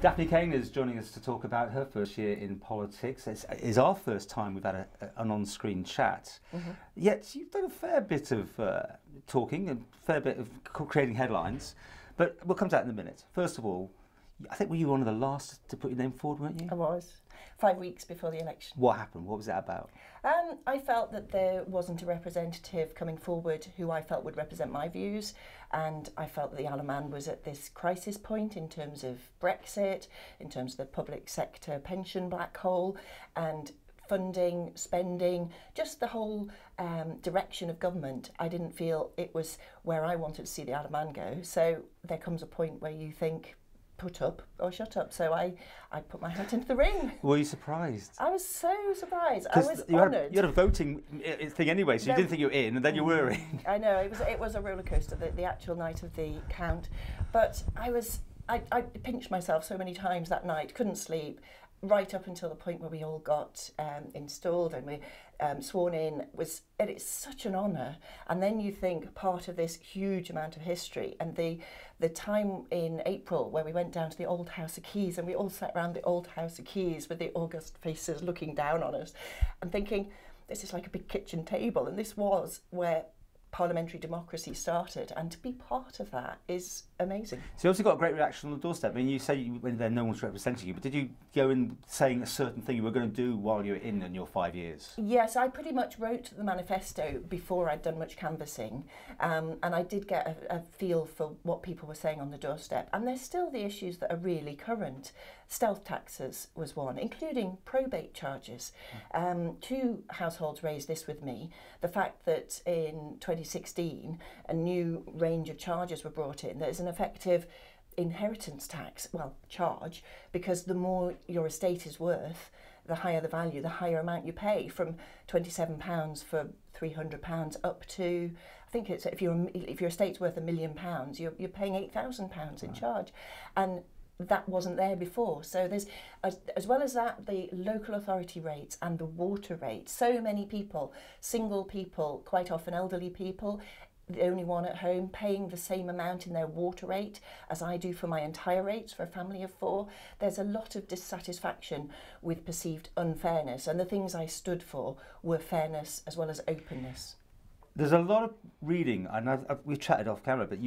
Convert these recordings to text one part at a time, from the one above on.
Daphne Caine is joining us to talk about her first year in politics. It's our first time we've had an on-screen chat. Yet you've done a fair bit of talking, a fair bit of creating headlines. But we'll come to that in a minute. First of all, I think were you one of the last to put your name forward, weren't you? I was. 5 weeks before the election. What happened? What was that about? I felt that there wasn't a representative coming forward who I felt would represent my views, and I felt that the Isle of Man was at this crisis point in terms of Brexit, in terms of the public sector pension black hole, and funding, spending, just the whole direction of government. I didn't feel it was where I wanted to see the Isle of Man go. So there comes a point where you think, put up or shut up. So I put my hat into the ring. Were you surprised? I was so surprised. I was honoured. You had a voting thing anyway, so you didn't think you were in, and then you were in. I know, it was a roller coaster, the actual night of the count. But I pinched myself so many times that night, couldn't sleep, right up until the point where we all got installed and we sworn in. It's such an honour. And then you think part of this huge amount of history, and the time in April where we went down to the old House of Keys and we all sat around the old House of Keys with the august faces looking down on us and thinking, this is like a big kitchen table, and this was where parliamentary democracy started, and to be part of that is amazing. So you also got a great reaction on the doorstep. I mean, you say you went there, no one's representing you, but did you go in saying a certain thing you were going to do while you were in your 5 years? Yes, I pretty much wrote the manifesto before I'd done much canvassing, and I did get a feel for what people were saying on the doorstep. And there's still the issues that are really current. Stealth taxes was one, including probate charges. 2 households raised this with me. The fact that in 2016 a new range of charges were brought in. There's an effective inheritance tax, charge, because the more your estate is worth, the higher the value, the higher amount you pay, from £27 for £300 up to, I think it's, if your estate's worth £1 million, you're paying £8,000 in charge. And that wasn't there before. So there's, as well as that, the local authority rates and the water rates. So many people, single people, quite often elderly people, the only one at home, paying the same amount in their water rate as I do for my entire rates for a family of 4. There's a lot of dissatisfaction with perceived unfairness, and the things I stood for were fairness as well as openness. There's a lot of reading, and we've chatted off camera, but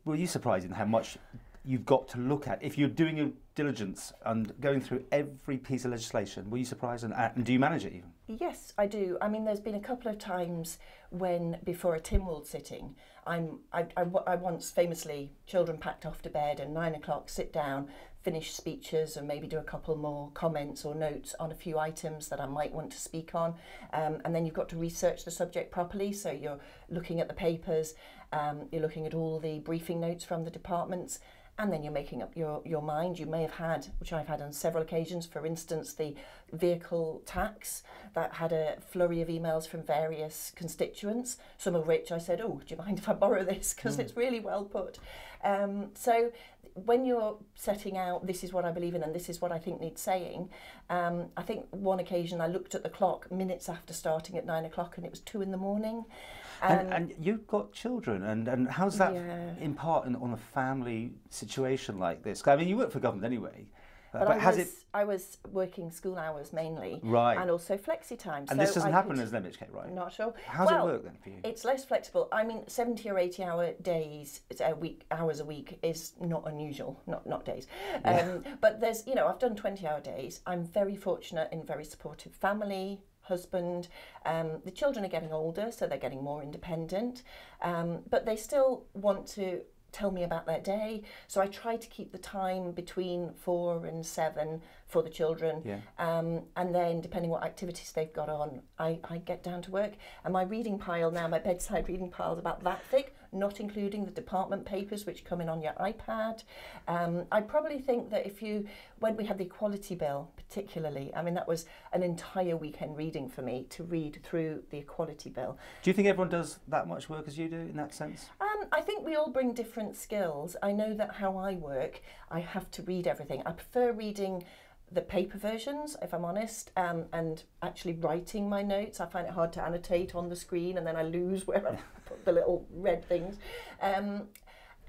were you surprised in how much you've got to look at? If you're doing your diligence and going through every piece of legislation, were you surprised, and do you manage it even? Yes, I do. I mean, there's been a couple of times when, before a Tynwald sitting, I once famously, children packed off to bed, and 9 o'clock, sit down, finish speeches and maybe do a couple more comments or notes on a few items that I might want to speak on. And then you've got to research the subject properly. So you're looking at the papers, you're looking at all the briefing notes from the departments, and then you're making up your mind. You may have had, which I've had on several occasions, for instance, the vehicle tax, that had a flurry of emails from various constituents, some of which I said, oh, do you mind if I borrow this? Because it's really well put. So when you're setting out, this is what I believe in and this is what I think needs saying, I think one occasion I looked at the clock minutes after starting at 9 o'clock and it was 2 in the morning. And you've got children, and how's that in part on a family situation like this? I mean, you work for government anyway. But I was working school hours mainly, right, and also flexi time. And so this doesn't happen as an MHK, right? Not sure. How does it work then for you? It's less flexible. I mean, 70 or 80 hour days, hours a week is not unusual. Not days. Yeah. But there's, I've done 20-hour days. I'm very fortunate in very supportive family, husband. The children are getting older, so they're getting more independent, but they still want to tell me about their day, so I try to keep the time between 4 and 7 for the children, and then depending what activities they've got on, I get down to work. And my reading pile now, my bedside reading pile, is about that thick, not including the department papers which come in on your iPad. I probably think that when we had the Equality Bill particularly, I mean, that was an entire weekend reading for me, to read through the Equality Bill. Do you think everyone does that much work as you do in that sense? I think we all bring different skills. I know that how I work, I have to read everything. I prefer reading the paper versions, if I'm honest, and actually writing my notes. I find it hard to annotate on the screen, and then I lose where I put the little red things.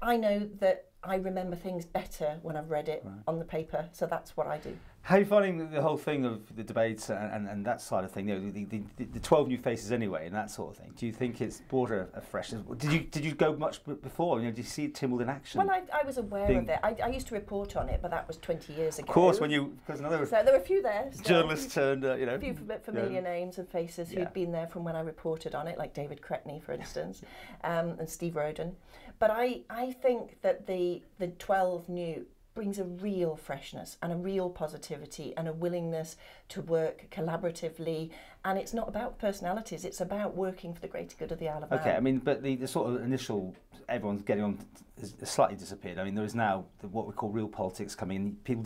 I know that I remember things better when I've read it on the paper, so that's what I do. How are you finding the whole thing of the debates and that side of thing? You know, the 12 new faces anyway, and that sort of thing. Do you think it's brought a freshness? Did you go much before? You know, did you see Tynwald in action? Well, I was aware of it. I used to report on it, but that was 20 years ago. Of course, because another so there were a few there. Journalists turned, you know, a few familiar names and faces who'd been there from when I reported on it, like David Cretney, for instance, and Steve Roden. But I think that the 12 new brings a real freshness and a real positivity and a willingness to work collaboratively, and it's not about personalities, it's about working for the greater good of the Isle of Man. Okay, I mean, but the sort of initial, everyone's getting on, has slightly disappeared. I mean, there is now what we call real politics coming in, people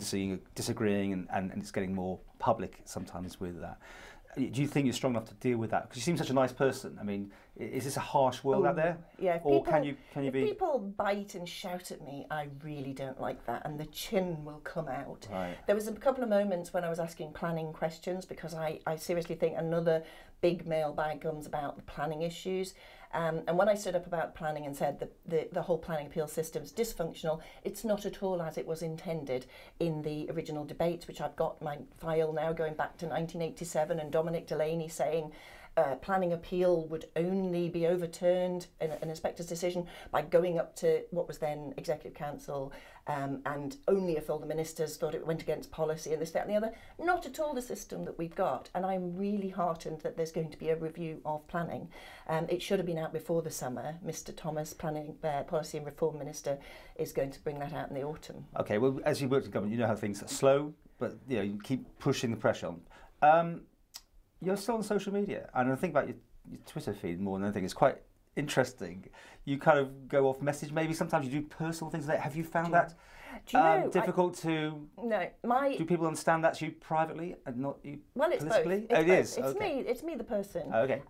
disagreeing and it's getting more public sometimes with that. Do you think you're strong enough to deal with that? Because you seem such a nice person. I mean, is this a harsh world out there? Yeah. Or can you be? If people bite and shout at me, I really don't like that, and the chin will come out. Right. There was a couple of moments when I was asking planning questions, because I seriously think another big mailbag comes about the planning issues. And when I stood up about planning and said the whole planning appeal system's dysfunctional, it's not at all as it was intended in the original debates, which I've got my file now going back to 1987, and Dominic Delaney saying planning appeal would only be overturned in an inspector's decision by going up to what was then Executive Council, and only if all the ministers thought it went against policy and this, that and the other. Not at all the system that we've got, and I'm really heartened that there's going to be a review of planning. It should have been out before the summer. Mr Thomas, Planning, Policy and Reform Minister, is going to bring that out in the autumn. Okay, well, as you work in government, you know how things are slow, but you know, you keep pushing the pressure on. You're still on social media, and I think about your Twitter feed more than anything. It's quite interesting. You kind of go off message, maybe sometimes you do personal things like that. Have you found that difficult to... No, do people understand that's you privately and not you politically? Both. It is? It's me. It's me, the person. Okay.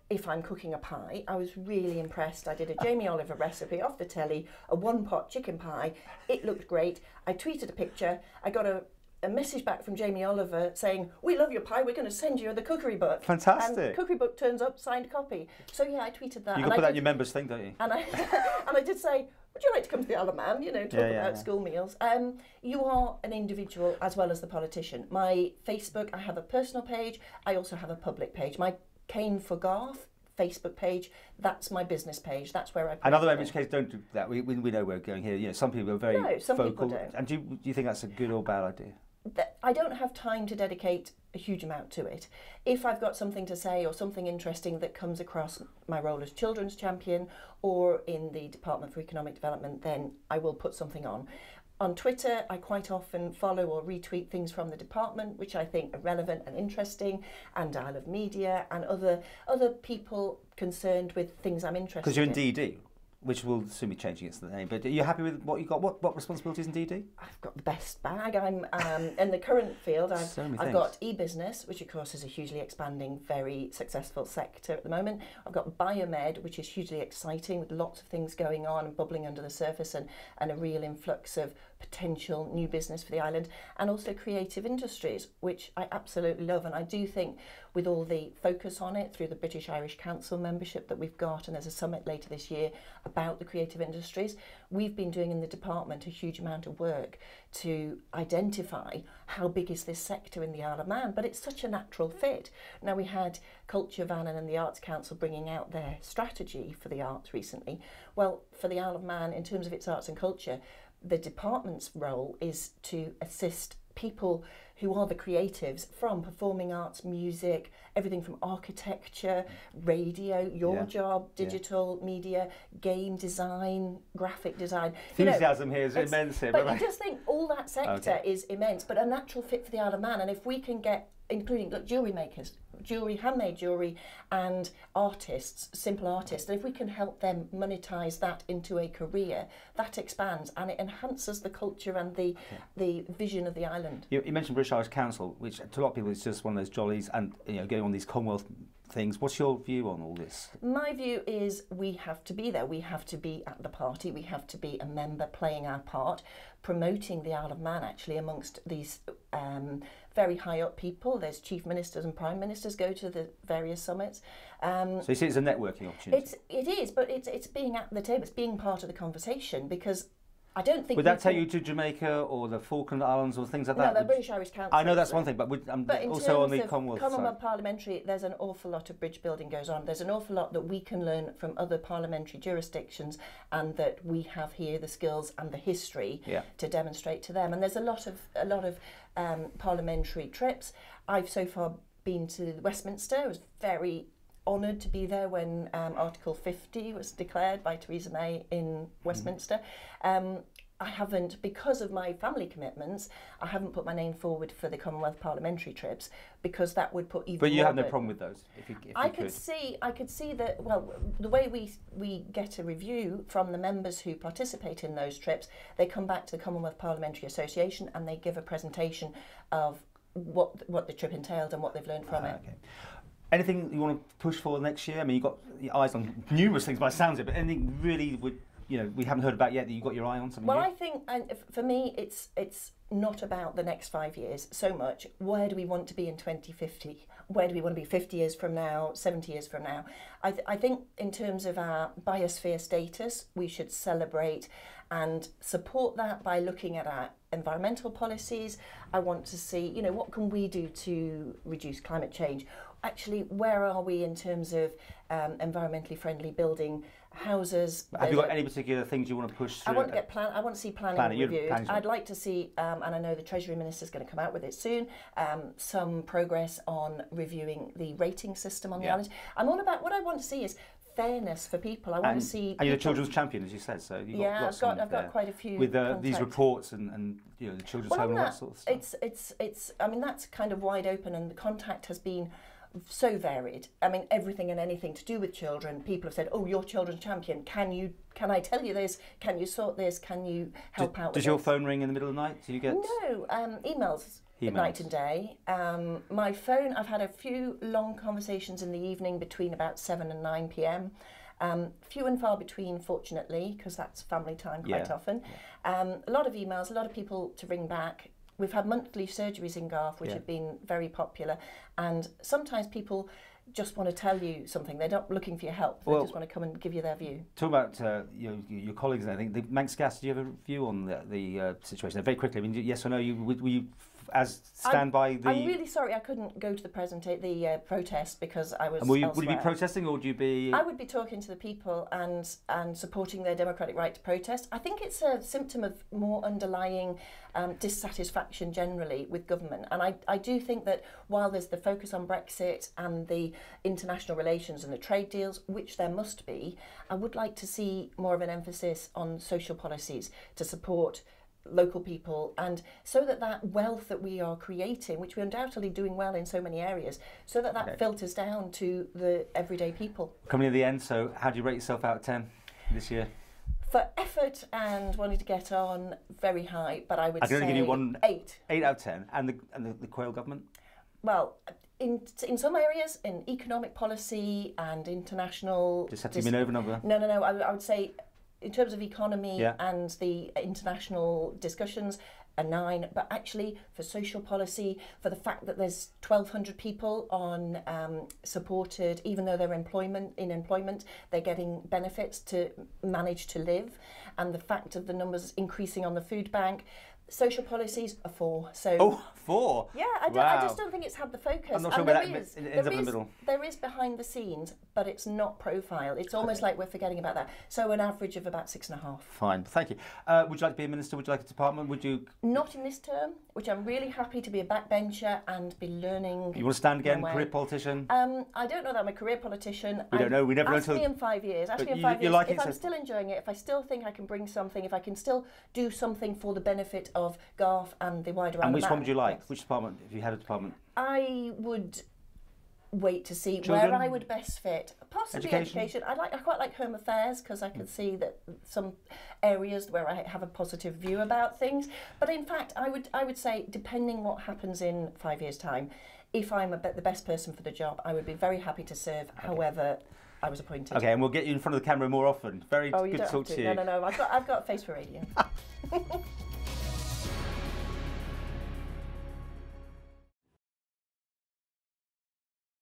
If I'm cooking a pie, I was really impressed. I did a Jamie Oliver recipe off the telly, a one-pot chicken pie. It looked great. I tweeted a picture. I got a message back from Jamie Oliver saying, "We love your pie, we're going to send you the cookery book." Fantastic. And the cookery book turns up, signed copy. So yeah, I tweeted that. You can put that in your members thing, don't you? And I did say, would you like to come to the Isle of Man, you know, talk about school meals? You are an individual as well as the politician. My Facebook, I have a personal page. I also have a public page. My Caine for Garff Facebook page, that's my business page. That's where I put and other MHKs don't do that. We know we're going here. You know, some people are very vocal. People don't. And do you think that's a good or bad idea? I don't have time to dedicate a huge amount to it. If I've got something to say or something interesting that comes across my role as children's champion or in the Department for Economic Development, then I will put something on. On Twitter, I quite often follow or retweet things from the department, which I think are relevant and interesting, and Isle of Media and other people concerned with things I'm interested in. Because you're in DD, which will soon be changing its name. But are you happy with what you got? What responsibilities in DD? I've got the best bag. I'm in the current field. I've got e-business, which of course is a hugely expanding, very successful sector at the moment. I've got biomed, which is hugely exciting with lots of things going on and bubbling under the surface, and a real influx of potential new business for the island, and also creative industries, which I absolutely love. And I do think with all the focus on it through the British Irish Council membership that we've got, and there's a summit later this year about the creative industries, we've been doing in the department a huge amount of work to identify how big is this sector in the Isle of Man, but it's such a natural fit. Now, we had Culture Vannon and the Arts Council bringing out their strategy for the arts recently. Well, for the Isle of Man, in terms of its arts and culture, the department's role is to assist people who are the creatives from performing arts, music, everything from architecture, radio, your job, digital media, game design, graphic design. Enthusiasm here is immense here. But you just think all that sector is immense, but a natural fit for the Isle of Man. And if we can get, including jewellery makers, handmade jewellery, and artists, simple artists, and if we can help them monetize that into a career, that expands and it enhances the culture and the vision of the island. You mentioned British Irish Council, which to a lot of people is just one of those jollies, and going on these Commonwealth things. What's your view on all this? My view is we have to be there. We have to be at the party. We have to be a member playing our part, promoting the Isle of Man actually amongst these very high up people. There's chief ministers and prime ministers go to the various summits. So you see it's a networking opportunity? It is, but it's being at the table, it's being part of the conversation, because I don't think... Would that take you to Jamaica or the Falkland Islands or things like that? No, the British Irish Council. I know that's one thing, but also on the Commonwealth parliamentary, there's an awful lot of bridge building goes on. There's an awful lot that we can learn from other parliamentary jurisdictions, and that we have here the skills and the history to demonstrate to them. And there's a lot of parliamentary trips. I've so far been to Westminster. I was very honoured to be there when Article 50 was declared by Theresa May in Westminster. I haven't, because of my family commitments, I haven't put my name forward for the Commonwealth parliamentary trips, because that would put even more... But you have no problem with those, if you I could see that, well, the way we get a review from the members who participate in those trips, they come back to the Commonwealth Parliamentary Association and they give a presentation of what the trip entailed and what they've learned from it. Okay. Anything you want to push for next year? I mean, you've got your eyes on numerous things by the sounds of it, but anything really we haven't heard about yet that you've got your eye on? Something well, new? I think, for me, it's not about the next 5 years so much. Where do we want to be in 2050? Where do we want to be 50 years from now, 70 years from now? I think in terms of our biosphere status, we should celebrate and support that by looking at our environmental policies. I want to see, what can we do to reduce climate change? Actually, where are we in terms of environmentally friendly building houses? Have you got any particular things you want to push through? I want to see planning reviewed. I'd like to see, and I know the Treasury Minister is going to come out with it soon, some progress on reviewing the rating system on the island. I'm all about, what I want to see is fairness for people. I want to see. And you're a children's champion, as you said, so you've got lots I've got quite a few with these reports and the children's home and all that sort of stuff. It's. I mean, that's kind of wide open, and the contact has been so varied. I mean, everything and anything to do with children. People have said, "Oh, you're children's champion. Can I tell you this? Can you sort this? Can you help out?" Does your phone ring in the middle of the night? Do you get no emails. Night and day. My phone, I've had a few long conversations in the evening between about 7 and 9 p.m. Few and far between, fortunately, because that's family time quite often. A lot of emails, a lot of people to ring back. We've had monthly surgeries in Garff, which have been very popular, and sometimes people just want to tell you something. They're not looking for your help. They just want to come and give you their view. Talk about your colleagues. I think the Manx Gas. Do you have a view on the situation? Very quickly. I mean, yes or no? Will you stand by the? I'm really sorry I couldn't go to the protest because I was. And would you be protesting, or would you be? I would be talking to the people and supporting their democratic right to protest. I think it's a symptom of more underlying dissatisfaction generally with government, and I do think that while there's the focus on Brexit and the international relations and the trade deals, which there must be, I would like to see more of an emphasis on social policies to support local people, and so that wealth that we are creating, which we're undoubtedly doing well in so many areas, so that filters down to the everyday people. Coming to the end, so how do you rate yourself out of 10 this year? For effort and wanting to get on, very high, but I would say... I can only give you one... 8. 8 out of 10. And the Quayle government? Well, in some areas, in economic policy and international... Just have to give me an over number. No. I would say, in terms of economy and the international discussions, a 9, but actually for social policy, for the fact that there's 1,200 people on supported, even though they're in employment, they're getting benefits to manage to live, and the fact of the numbers increasing on the food bank. Social policies, a 4. So 4? Yeah, I just don't think it's had the focus. I'm not sure where that ends up in the middle. There is behind the scenes, but it's not profile. It's almost like we're forgetting about that. So an average of about 6.5. Fine, thank you. Would you like to be a minister? Would you like a department? Would you? Not in this term, which I'm really happy to be a backbencher and be learning. You want to stand again, career politician? I don't know that I'm a career politician. We don't know. We never know. Ask me in 5 years. Ask me in 5 years. If I'm still enjoying it, if I still think I can bring something, if I can still do something for the benefit of Garff and the wider. And which one would you like? Which department, if you had a department? I would wait to see where I would best fit. Possibly education. I quite like Home Affairs, because I can see that some areas where I have a positive view about things. But in fact, I would say, depending what happens in 5 years' time, if I'm the best person for the job, I would be very happy to serve. However I was appointed. Okay, and we'll get you in front of the camera more often. Very good to talk to you. No. I've got a face for radio.